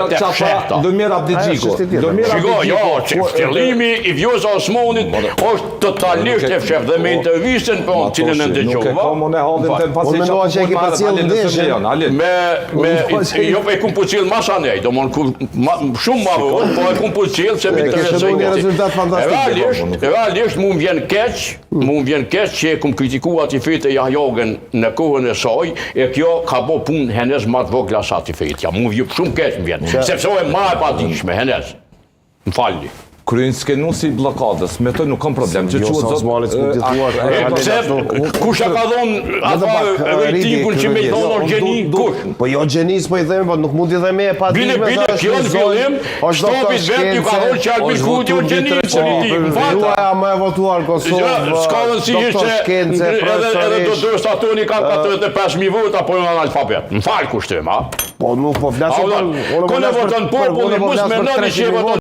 Dëmira Abdigjiko. Shiko, jo, qëllimi I Vjosa Osmanit është totalisht e fshef dhe me intervistën për cilën e ndëgjova. Unë mendova që e ke pa cilë ndeshje. Jo, e kum po cilë mas anej, do mon shumë ma vërë, po e kum po cilë se më interesoj një rezultat fantastik. Realisht mu më vjen keq që e kum kritikuar Atifit e Jahjogën në kohën e saj, e kjo ka bo punë henez ma të vogla sa Atifit. Ja, mu vjen shumë keq më vjen. Sepse o e ma e padishme, henez. Më falli. Kryen skenusi I blokadës, me të nuk kam problem. Vjosa Osmanit s'ku tituar. Kush e ka dhonë ata rejtingun që me dhonë Gjeni? Kush? Po jo Gjenis po I themi, po nuk mund I dhe me e pa dishme. Bile, kjo në fillim, shtopit vetë ju ka dhonë që Albin Kuti o Gjeni që rejting. Juaja më e votuar Kosovë, doktor shkence, edhe do dërës atoni ka 45.000 vota, po në analfabet. Më falë kushtim, ha? Po nuk po flasë. Kone voton populli, mus me nëni që e voton